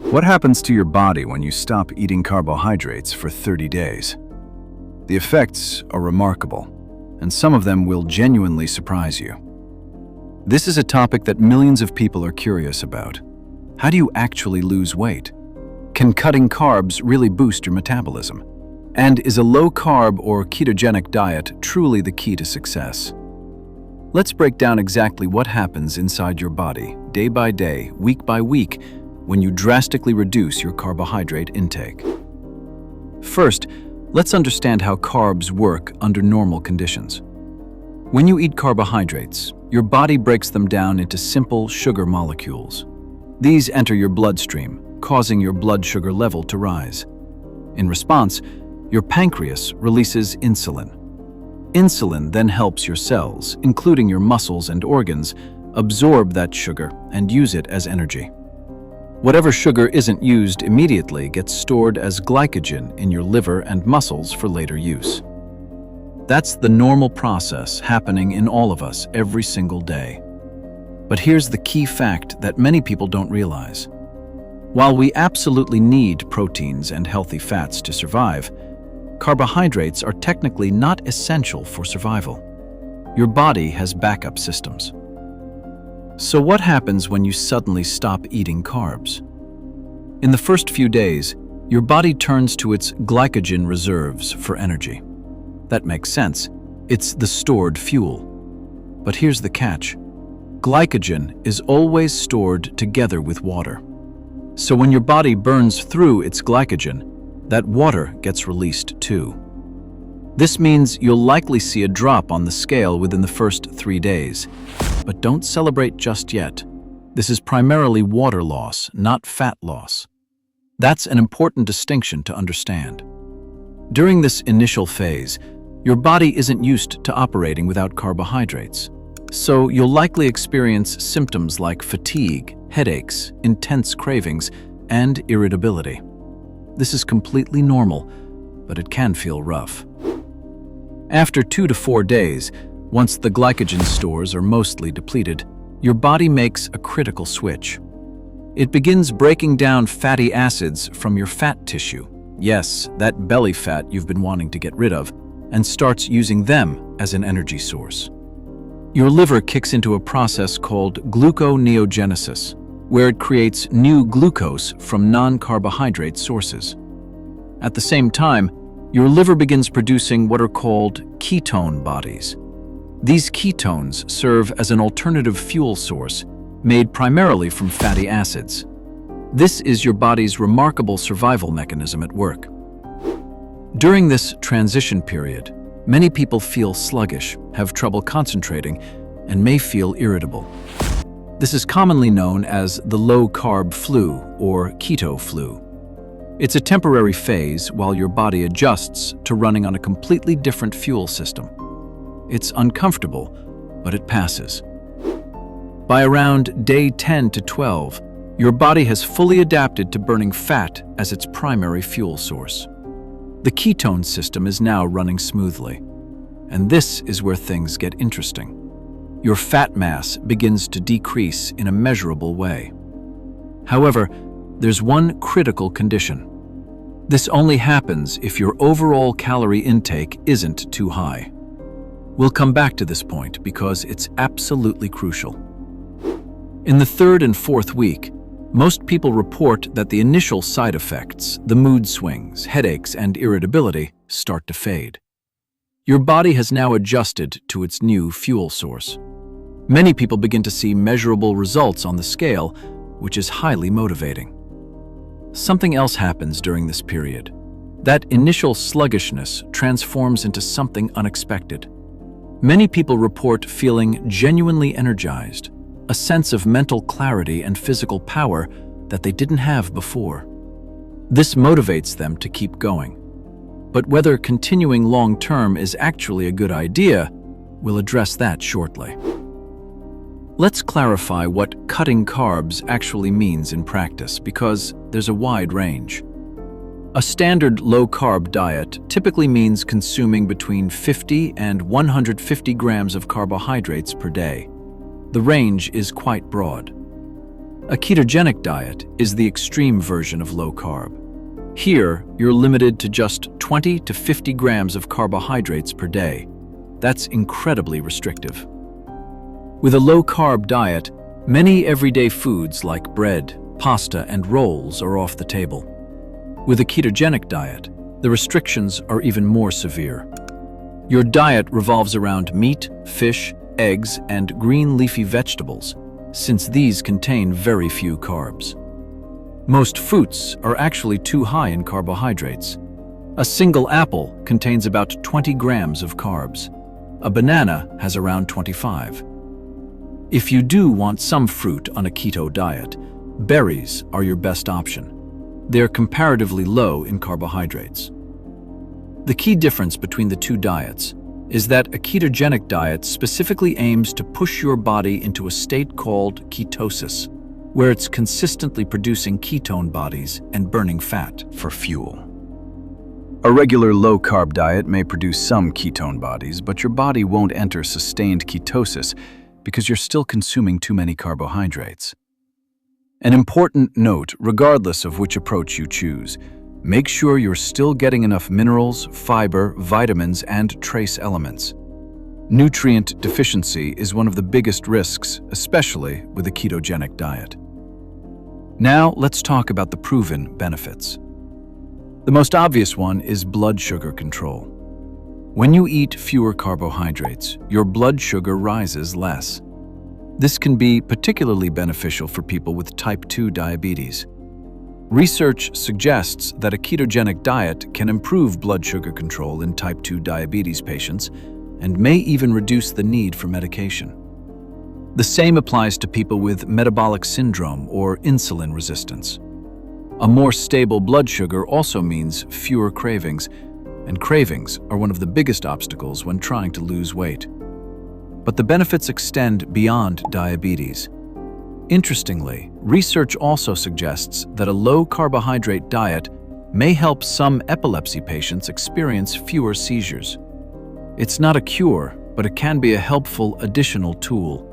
What happens to your body when you stop eating carbohydrates for 30 days? The effects are remarkable, and some of them will genuinely surprise you. This is a topic that millions of people are curious about. How do you actually lose weight? Can cutting carbs really boost your metabolism? And is a low-carb or ketogenic diet truly the key to success? Let's break down exactly what happens inside your body, day by day, week by week, when you drastically reduce your carbohydrate intake. First, let's understand how carbs work under normal conditions. When you eat carbohydrates, your body breaks them down into simple sugar molecules. These enter your bloodstream, causing your blood sugar level to rise. In response, your pancreas releases insulin. Insulin then helps your cells, including your muscles and organs, absorb that sugar and use it as energy. Whatever sugar isn't used immediately gets stored as glycogen in your liver and muscles for later use. That's the normal process happening in all of us every single day. But here's the key fact that many people don't realize. While we absolutely need proteins and healthy fats to survive, carbohydrates are technically not essential for survival. Your body has backup systems. So what happens when you suddenly stop eating carbs? In the first few days, your body turns to its glycogen reserves for energy. That makes sense. It's the stored fuel. But here's the catch. Glycogen is always stored together with water. So when your body burns through its glycogen, that water gets released too. This means you'll likely see a drop on the scale within the first 3 days. But don't celebrate just yet. This is primarily water loss, not fat loss. That's an important distinction to understand. During this initial phase, your body isn't used to operating without carbohydrates. So you'll likely experience symptoms like fatigue, headaches, intense cravings, and irritability. This is completely normal, but it can feel rough. After 2 to 4 days, once the glycogen stores are mostly depleted, your body makes a critical switch. It begins breaking down fatty acids from your fat tissue, yes, that belly fat you've been wanting to get rid of, and starts using them as an energy source. Your liver kicks into a process called gluconeogenesis, where it creates new glucose from non-carbohydrate sources. At the same time, your liver begins producing what are called ketone bodies. These ketones serve as an alternative fuel source made primarily from fatty acids. This is your body's remarkable survival mechanism at work. During this transition period, many people feel sluggish, have trouble concentrating, and may feel irritable. This is commonly known as the low-carb flu or keto flu. It's a temporary phase while your body adjusts to running on a completely different fuel system. It's uncomfortable, but it passes. By around day 10 to 12, your body has fully adapted to burning fat as its primary fuel source. The ketone system is now running smoothly. And this is where things get interesting. Your fat mass begins to decrease in a measurable way. However, there's one critical condition. This only happens if your overall calorie intake isn't too high. We'll come back to this point because it's absolutely crucial. In the 3rd and 4th week, most people report that the initial side effects, the mood swings, headaches, and irritability, start to fade. Your body has now adjusted to its new fuel source. Many people begin to see measurable results on the scale, which is highly motivating. Something else happens during this period. That initial sluggishness transforms into something unexpected. Many people report feeling genuinely energized, a sense of mental clarity and physical power that they didn't have before. This motivates them to keep going. But whether continuing long-term is actually a good idea, we'll address that shortly. Let's clarify what cutting carbs actually means in practice, because there's a wide range. A standard low-carb diet typically means consuming between 50 and 150 grams of carbohydrates per day. The range is quite broad. A ketogenic diet is the extreme version of low carb. Here, you're limited to just 20 to 50 grams of carbohydrates per day. That's incredibly restrictive. With a low-carb diet, many everyday foods like bread, pasta, and rolls are off the table. With a ketogenic diet, the restrictions are even more severe. Your diet revolves around meat, fish, eggs, and green leafy vegetables, since these contain very few carbs. Most fruits are actually too high in carbohydrates. A single apple contains about 20 grams of carbs. A banana has around 25. If you do want some fruit on a keto diet, berries are your best option. They're comparatively low in carbohydrates. The key difference between the two diets is that a ketogenic diet specifically aims to push your body into a state called ketosis, where it's consistently producing ketone bodies and burning fat for fuel. A regular low-carb diet may produce some ketone bodies, but your body won't enter sustained ketosis because you're still consuming too many carbohydrates. An important note, regardless of which approach you choose, make sure you're still getting enough minerals, fiber, vitamins, and trace elements. Nutrient deficiency is one of the biggest risks, especially with a ketogenic diet. Now, let's talk about the proven benefits. The most obvious one is blood sugar control. When you eat fewer carbohydrates, your blood sugar rises less. This can be particularly beneficial for people with type 2 diabetes. Research suggests that a ketogenic diet can improve blood sugar control in type 2 diabetes patients and may even reduce the need for medication. The same applies to people with metabolic syndrome or insulin resistance. A more stable blood sugar also means fewer cravings, and cravings are one of the biggest obstacles when trying to lose weight. But the benefits extend beyond diabetes. Interestingly, research also suggests that a low-carbohydrate diet may help some epilepsy patients experience fewer seizures. It's not a cure, but it can be a helpful additional tool,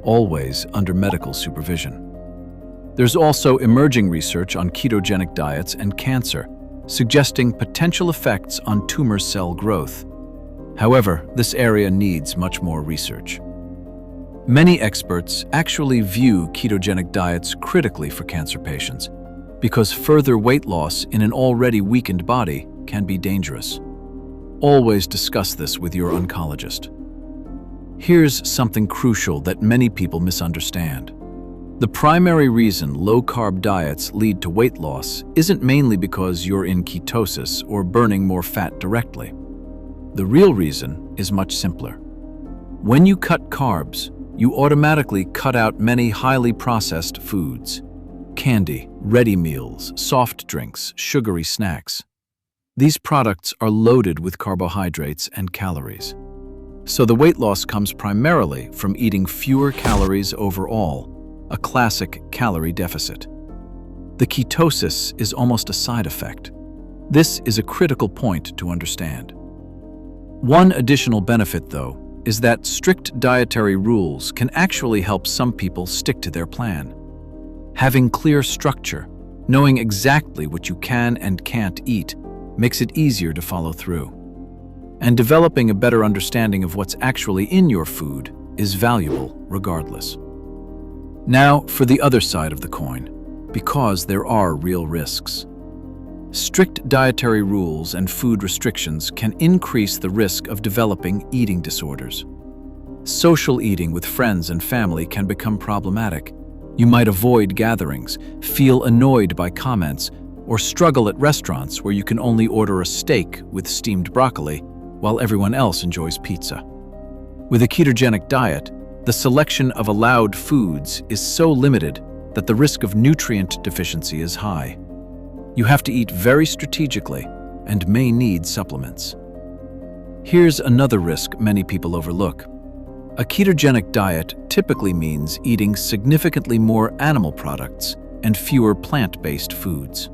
always under medical supervision. There's also emerging research on ketogenic diets and cancer, suggesting potential effects on tumor cell growth. However, this area needs much more research. Many experts actually view ketogenic diets critically for cancer patients because further weight loss in an already weakened body can be dangerous. Always discuss this with your oncologist. Here's something crucial that many people misunderstand. The primary reason low-carb diets lead to weight loss isn't mainly because you're in ketosis or burning more fat directly. The real reason is much simpler. When you cut carbs, you automatically cut out many highly processed foods: candy, ready meals, soft drinks, sugary snacks. These products are loaded with carbohydrates and calories. So the weight loss comes primarily from eating fewer calories overall, a classic calorie deficit. The ketosis is almost a side effect. This is a critical point to understand. One additional benefit, though, is that strict dietary rules can actually help some people stick to their plan. Having clear structure, knowing exactly what you can and can't eat, makes it easier to follow through. And developing a better understanding of what's actually in your food is valuable regardless. Now for the other side of the coin, because there are real risks. Strict dietary rules and food restrictions can increase the risk of developing eating disorders. Social eating with friends and family can become problematic. You might avoid gatherings, feel annoyed by comments, or struggle at restaurants where you can only order a steak with steamed broccoli while everyone else enjoys pizza. With a ketogenic diet, the selection of allowed foods is so limited that the risk of nutrient deficiency is high. You have to eat very strategically and may need supplements. Here's another risk many people overlook. A ketogenic diet typically means eating significantly more animal products and fewer plant-based foods.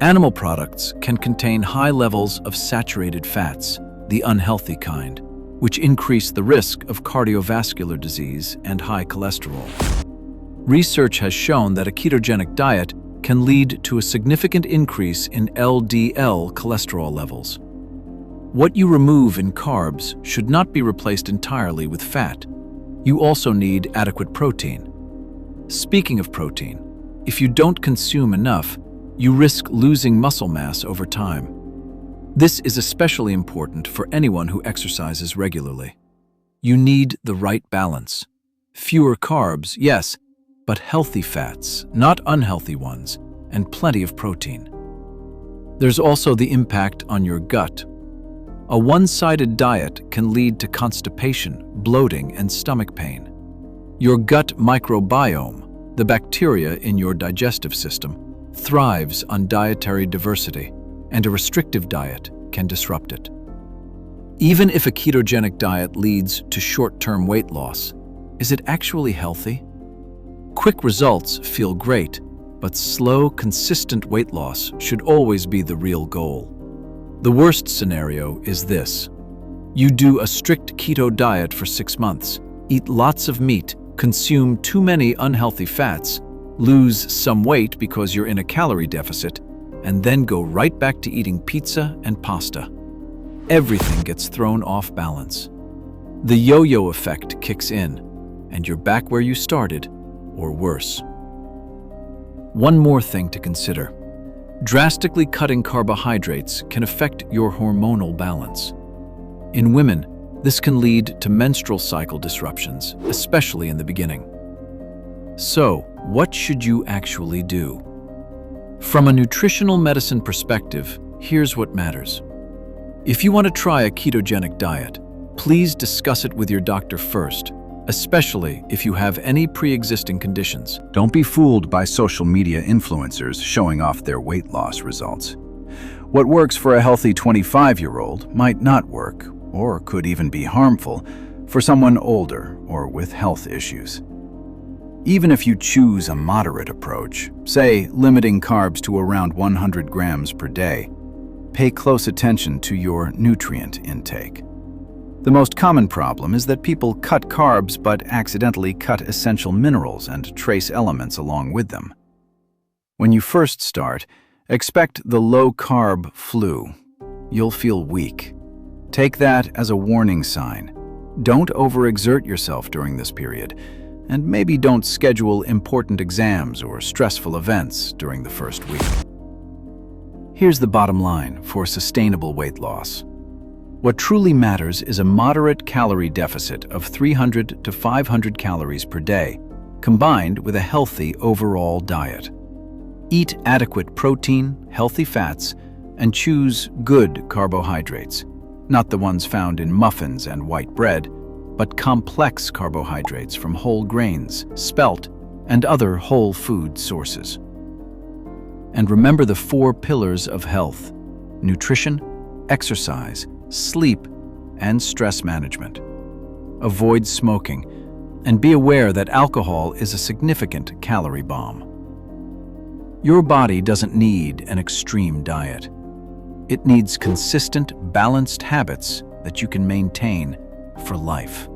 Animal products can contain high levels of saturated fats, the unhealthy kind, which increase the risk of cardiovascular disease and high cholesterol. Research has shown that a ketogenic diet can lead to a significant increase in LDL cholesterol levels. What you remove in carbs should not be replaced entirely with fat. You also need adequate protein. Speaking of protein, if you don't consume enough, you risk losing muscle mass over time. This is especially important for anyone who exercises regularly. You need the right balance. Fewer carbs, yes, but healthy fats, not unhealthy ones, and plenty of protein. There's also the impact on your gut. A one-sided diet can lead to constipation, bloating, and stomach pain. Your gut microbiome, the bacteria in your digestive system, thrives on dietary diversity, and a restrictive diet can disrupt it. Even if a ketogenic diet leads to short-term weight loss, is it actually healthy? Quick results feel great, but slow, consistent weight loss should always be the real goal. The worst scenario is this. You do a strict keto diet for 6 months, eat lots of meat, consume too many unhealthy fats, lose some weight because you're in a calorie deficit, and then go right back to eating pizza and pasta. Everything gets thrown off balance. The yo-yo effect kicks in, and you're back where you started, or worse. One more thing to consider. Drastically cutting carbohydrates can affect your hormonal balance. In women, this can lead to menstrual cycle disruptions, especially in the beginning. So, what should you actually do? From a nutritional medicine perspective, here's what matters. If you want to try a ketogenic diet, please discuss it with your doctor first, especially if you have any pre-existing conditions. Don't be fooled by social media influencers showing off their weight loss results. What works for a healthy 25-year-old might not work, or could even be harmful, for someone older or with health issues. Even if you choose a moderate approach, say limiting carbs to around 100 grams per day, pay close attention to your nutrient intake. The most common problem is that people cut carbs but accidentally cut essential minerals and trace elements along with them. When you first start, expect the low-carb flu. You'll feel weak. Take that as a warning sign. Don't overexert yourself during this period, and maybe don't schedule important exams or stressful events during the first week. Here's the bottom line for sustainable weight loss. What truly matters is a moderate calorie deficit of 300 to 500 calories per day, combined with a healthy overall diet. Eat adequate protein, healthy fats, and choose good carbohydrates, not the ones found in muffins and white bread, but complex carbohydrates from whole grains, spelt, and other whole food sources. And remember the 4 pillars of health: nutrition, exercise, sleep, and stress management. Avoid smoking, and be aware that alcohol is a significant calorie bomb. Your body doesn't need an extreme diet. It needs consistent, balanced habits that you can maintain for life.